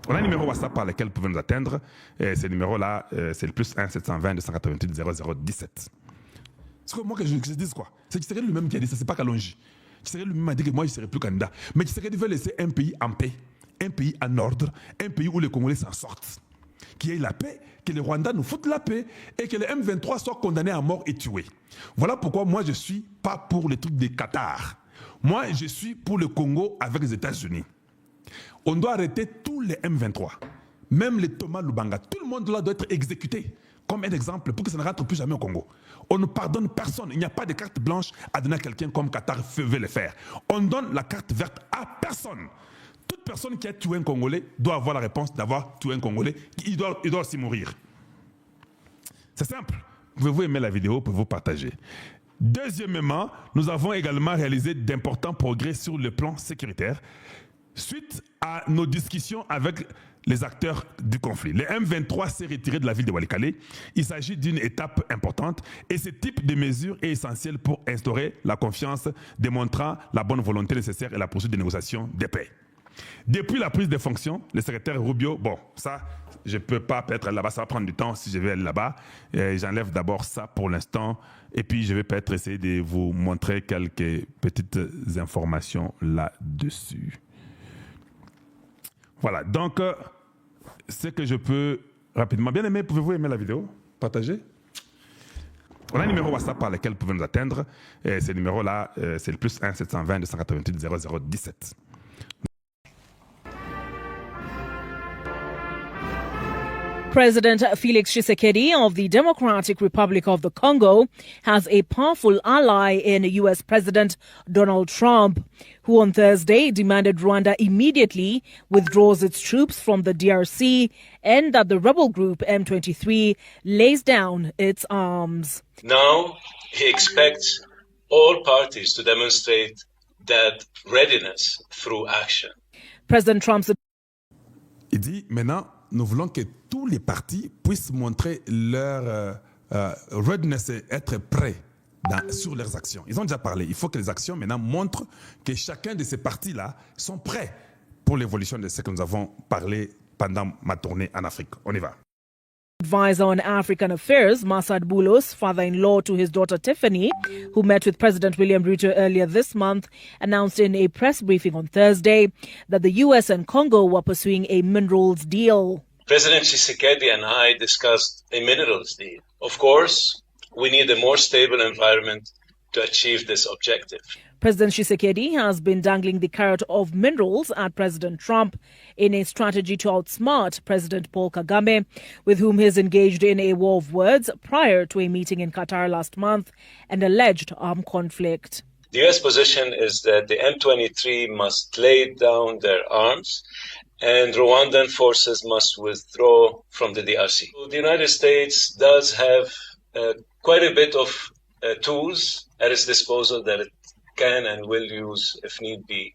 On a un numéro WhatsApp par lequel vous pouvez nous atteindre. Et ce numéro-là, c'est le plus 1 720 288 0017. C'est que moi que je dise quoi? C'est Tshisekedi lui-même qui a dit ça, c'est pas Kalonji. Tshisekedi lui-même a dit que moi je ne serai plus candidat. Mais Tshisekedi veut laisser un pays en paix, un pays en ordre, un pays où les Congolais s'en sortent. Qu'il y ait la paix, que les Rwandais nous foutent la paix et que les M23 soient condamnés à mort et tués. Voilà pourquoi moi je ne suis pas pour les trucs des Qatar. Moi je suis pour le Congo avec les États-Unis. On doit arrêter tous les M23, même les Thomas Lubanga. Tout le monde là doit être exécuté comme un exemple pour que ça ne rentre plus jamais au Congo. On ne pardonne personne. Il n'y a pas de carte blanche à donner à quelqu'un comme Qatar veut le faire. On donne la carte verte à personne. Toute personne qui a tué un Congolais doit avoir la réponse d'avoir tué un Congolais. Il doit aussi mourir. C'est simple. Pouvez-vous aimer la vidéo, pouvez-vous partager. Deuxièmement, nous avons également réalisé d'importants progrès sur le plan sécuritaire suite à nos discussions avec les acteurs du conflit. Le M23 s'est retiré de la ville de Walikale. Il s'agit d'une étape importante et ce type de mesure est essentiel pour instaurer la confiance, démontrant la bonne volonté nécessaire et la poursuite des négociations de paix. Depuis la prise de fonction, le secrétaire Rubio, bon, ça, je ne peux pas être là-bas, ça va prendre du temps si je vais aller là-bas. J'enlève d'abord ça pour l'instant et puis je vais peut-être essayer de vous montrer quelques petites informations là-dessus. Voilà, donc, ce que je peux rapidement... Bien aimé, pouvez-vous aimer la vidéo? Partager? On a un numéro WhatsApp par lequel vous pouvez nous atteindre. Et ce numéro-là, c'est le plus 1 720 288 0017. President Felix Tshisekedi of the Democratic Republic of the Congo has a powerful ally in US President Donald Trump, who on Thursday demanded Rwanda immediately withdraws its troops from the DRC and that the rebel group M23 lays down its arms. Now he expects all parties to demonstrate that readiness through action. President Trump's... Il dit maintenant, nous voulons que tous les partis puissent montrer leur readiness et être prêts sur leurs actions. Ils ont déjà parlé. Il faut que les actions maintenant montrent que chacun de ces partis-là sont prêts pour l'évolution de ce que nous avons parlé pendant ma tournée en Afrique. On y va. Advisor on African Affairs, Massad Boulos, father-in-law to his daughter Tiffany, who met with President William Ruto earlier this month, announced in a press briefing on Thursday that the US and Congo were pursuing a minerals deal. President Tshisekedi and I discussed a minerals deal. Of course, we need a more stable environment to achieve this objective. President Tshisekedi has been dangling the carrot of minerals at President Trump in a strategy to outsmart President Paul Kagame, with whom he is engaged in a war of words prior to a meeting in Qatar last month and alleged armed conflict. The US position is that the M23 must lay down their arms and Rwandan forces must withdraw from the DRC. The United States does have quite a bit of tools at its disposal that it can and will use if need be.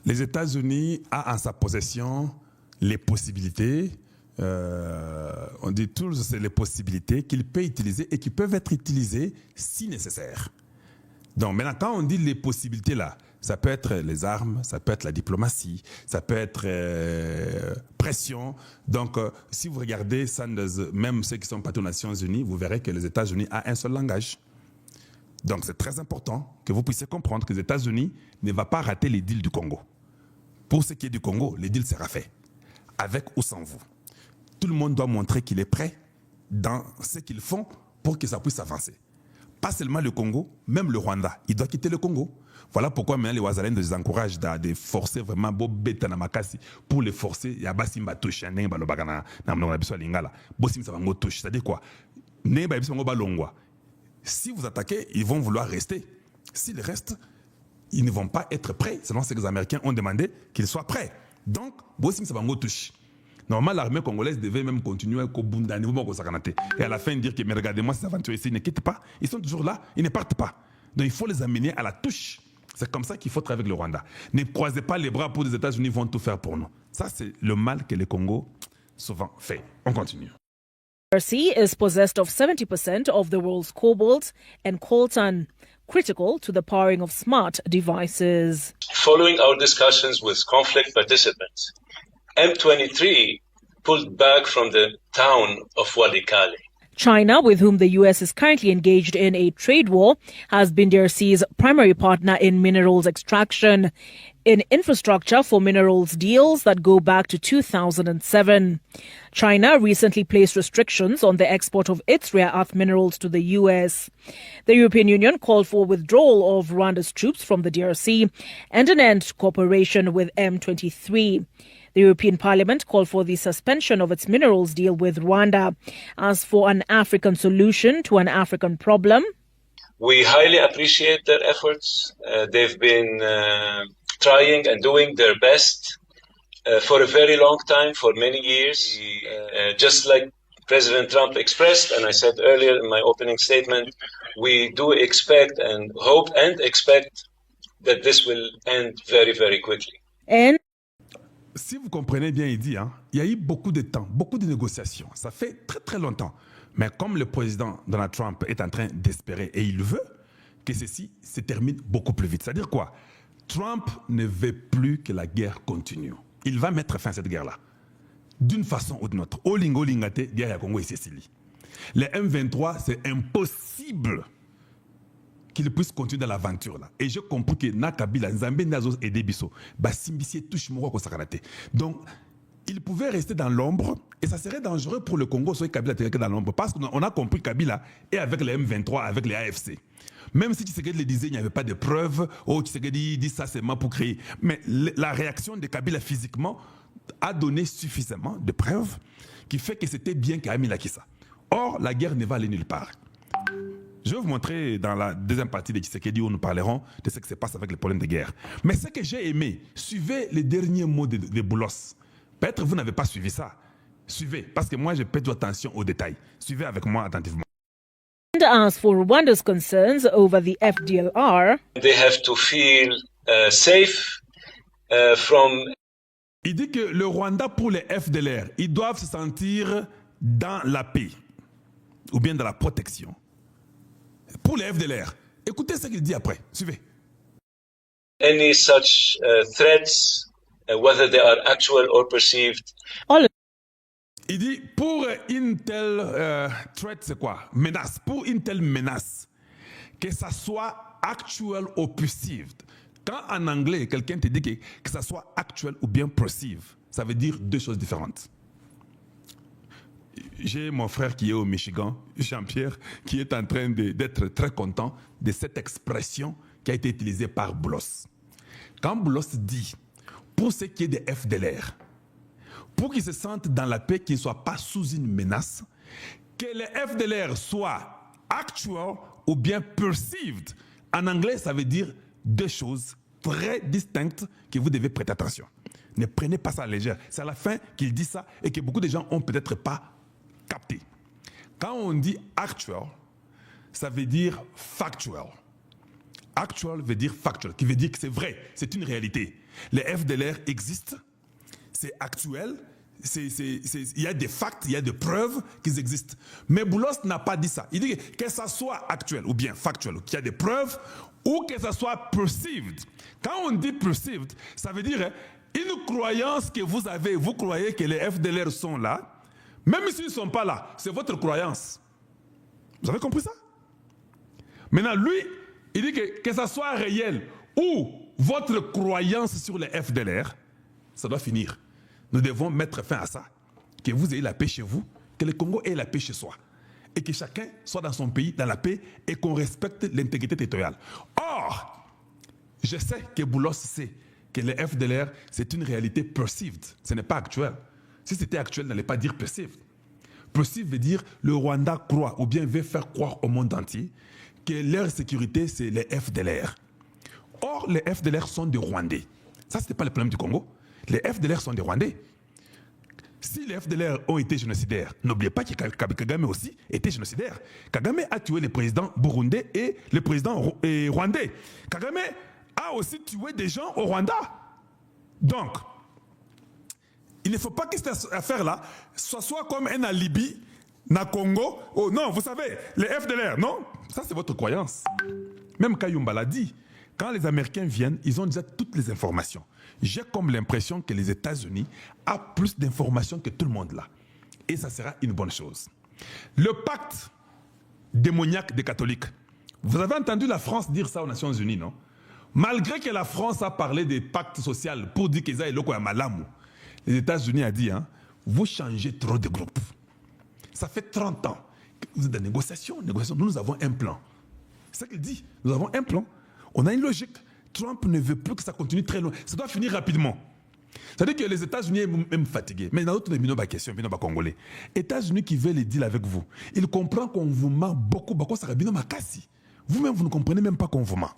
Les États-Unis ont en sa possession les possibilités, on dit tools, c'est les possibilités qu'il peut utiliser et qui peuvent être utilisées si nécessaire. Donc maintenant, quand on dit les possibilités là, ça peut être les armes, ça peut être la diplomatie, ça peut être pression. Donc, si vous regardez Sanders, même ceux qui sont partis aux Nations Unies, vous verrez que les États-Unis ont un seul langage. Donc, c'est très important que vous puissiez comprendre que les États-Unis ne vont pas rater les deals du Congo. Pour ce qui est du Congo, les deals sera fait, avec ou sans vous. Tout le monde doit montrer qu'il est prêt dans ce qu'ils font pour que ça puisse avancer. Pas seulement le Congo, même le Rwanda, il doit quitter le Congo. Voilà pourquoi maintenant les Ouazalènes les encouragent à forcer vraiment Bobeta Namakasi pour les forcer. Il y a Basimba touche, c'est-à-dire quoi? Si vous attaquez, ils vont vouloir rester. S'ils restent, ils ne vont pas être prêts, selon ce que les Américains ont demandé qu'ils soient prêts. Donc, Bossim Sabango touche. Normalement, l'armée congolaise devait même continuer et à la fin dire que mais regardez-moi ces aventuriers ici, ils ne quittent pas, ils sont toujours là, ils ne partent pas. Donc il faut les amener à la touche. C'est comme ça qu'il faut travailler avec le Rwanda. Ne croisez pas les bras pour les États-Unis vont tout faire pour nous. Ça, c'est le mal que le Congo souvent fait. On continue. DRC is possessed of 70% of the world's cobalt and coltan, critical to the powering of smart devices. Following our discussions with conflict participants, M23 pulled back from the town of Walikale. China, with whom the U.S. is currently engaged in a trade war, has been DRC's primary partner in minerals extraction, in infrastructure for minerals deals that go back to 2007. China recently placed restrictions on the export of its rare earth minerals to the U.S. The European Union called for withdrawal of Rwanda's troops from the DRC and an end to cooperation with M23. The European Parliament called for the suspension of its minerals deal with Rwanda. As for an African solution to an African problem, we highly appreciate their efforts. They've been trying and doing their best for a very long time, for many years. Just like President Trump expressed, and I said earlier in my opening statement, we do expect and hope and expect that this will end very, very quickly. And si vous comprenez bien, il dit, il y a eu beaucoup de temps, beaucoup de négociations. Ça fait très très longtemps. Mais comme le président Donald Trump est en train d'espérer, et il veut, que ceci se termine beaucoup plus vite. C'est-à-dire quoi? Trump ne veut plus que la guerre continue. Il va mettre fin à cette guerre-là. D'une façon ou d'une autre. Olingo lingate, guerre à Congo et Sicile. Les M23, c'est impossible qu'il puisse continuer dans l'aventure là. Et j'ai compris que Nakabila, Nzambe Nazos et Debiso, Basimbisie touche Moro Sakarate. Donc, il pouvait rester dans l'ombre et ça serait dangereux pour le Congo soit Kabila était dans l'ombre parce qu'on a compris Kabila et avec les M23, avec les AFC. Même si Tshisekedi le disait, il n'y avait pas de preuves, oh Tshisekedi dit ça seulement pour créer. Mais la réaction de Kabila physiquement a donné suffisamment de preuves qui fait que c'était bien Kamila qui ça. Or, la guerre ne va aller nulle part. Je vais vous montrer dans la deuxième partie de Tshisekedi où nous parlerons de ce qui se passe avec les problèmes de guerre. Mais ce que j'ai aimé, suivez les derniers mots de Boulos. Peut-être vous n'avez pas suivi ça. Suivez, parce que moi, je prête attention aux détails. Suivez avec moi attentivement. And as for Rwanda's concerns over the FDLR, they have to feel safe from. Il dit que le Rwanda pour les FDLR, ils doivent se sentir dans la paix ou bien dans la protection. Pour les FDLR, écoutez ce qu'il dit après. Suivez. Any such threats, whether they are actual or perceived. Il dit pour une telle threat, c'est quoi? Menace. Pour une telle menace, que ça soit actual ou perceived. Quand en anglais, quelqu'un te dit que ça soit actual ou bien perceived, ça veut dire deux choses différentes. J'ai mon frère qui est au Michigan, Jean-Pierre, qui est en train d'être très content de cette expression qui a été utilisée par Boulos. Quand Boulos dit, pour ce qui est des FDLR, pour qu'ils se sentent dans la paix, qu'ils ne soient pas sous une menace, que les FDLR soient actual ou bien perceived. En anglais, ça veut dire deux choses très distinctes que vous devez prêter attention. Ne prenez pas ça à la légère. C'est à la fin qu'il dit ça et que beaucoup de gens n'ont peut-être pas capté. Quand on dit actual, ça veut dire factual. Actual veut dire factual, qui veut dire que c'est vrai, c'est une réalité. Les FDLR existent, c'est actuel, il y a des facts, il y a des preuves qu'ils existent. Mais Boulos n'a pas dit ça. Il dit que ça soit actuel ou bien factuel, qu'il y a des preuves, ou que ça soit perceived. Quand on dit perceived, ça veut dire une croyance que vous avez, vous croyez que les FDLR sont là, même s'ils ne sont pas là, c'est votre croyance. Vous avez compris ça? Maintenant, lui, il dit que ça soit réel ou votre croyance sur les FDLR, ça doit finir. Nous devons mettre fin à ça. Que vous ayez la paix chez vous, que le Congo ait la paix chez soi. Et que chacun soit dans son pays, dans la paix, et qu'on respecte l'intégrité territoriale. Or, je sais que Boulos sait que les FDLR, c'est une réalité perceived. Ce n'est pas actuel. Si c'était actuel, n'allait pas dire perceived. Perceived veut dire le Rwanda croit, ou bien veut faire croire au monde entier, que leur sécurité, c'est les FDLR. Or, les FDLR sont des Rwandais. Ça, ce n'est pas le problème du Congo. Les FDLR sont des Rwandais. Si les FDLR ont été génocidaires, n'oubliez pas que Kagame aussi était génocidaire. Kagame a tué le président burundais et le président rwandais. Kagame a aussi tué des gens au Rwanda. Donc, il ne faut pas que cette affaire-là soit comme un alibi na Congo. Oh non, vous savez, les FDLR, non? Ça, c'est votre croyance. Même Kayumba l'a dit. Quand les Américains viennent, ils ont déjà toutes les informations. J'ai comme l'impression que les États-Unis ont plus d'informations que tout le monde là. Et ça sera une bonne chose. Le pacte démoniaque des catholiques. Vous avez entendu la France dire ça aux Nations Unies, non? Malgré que la France a parlé des pactes sociaux pour dire qu'ils aient le malamu, les États-Unis ont dit, hein, vous changez trop de groupes. Ça fait 30 ans que vous êtes dans négociation. Nous avons un plan. C'est ça qu'il dit. Nous avons un plan. On a une logique. Trump ne veut plus que ça continue très loin. Ça doit finir rapidement. C'est-à-dire que les États-Unis sont même fatigués. Mais dans d'autres questions, les Congolais. États-Unis qui veulent les deals avec vous, ils comprennent qu'on vous ment beaucoup. Ça va bien. Vous-même, vous ne comprenez même pas qu'on vous ment.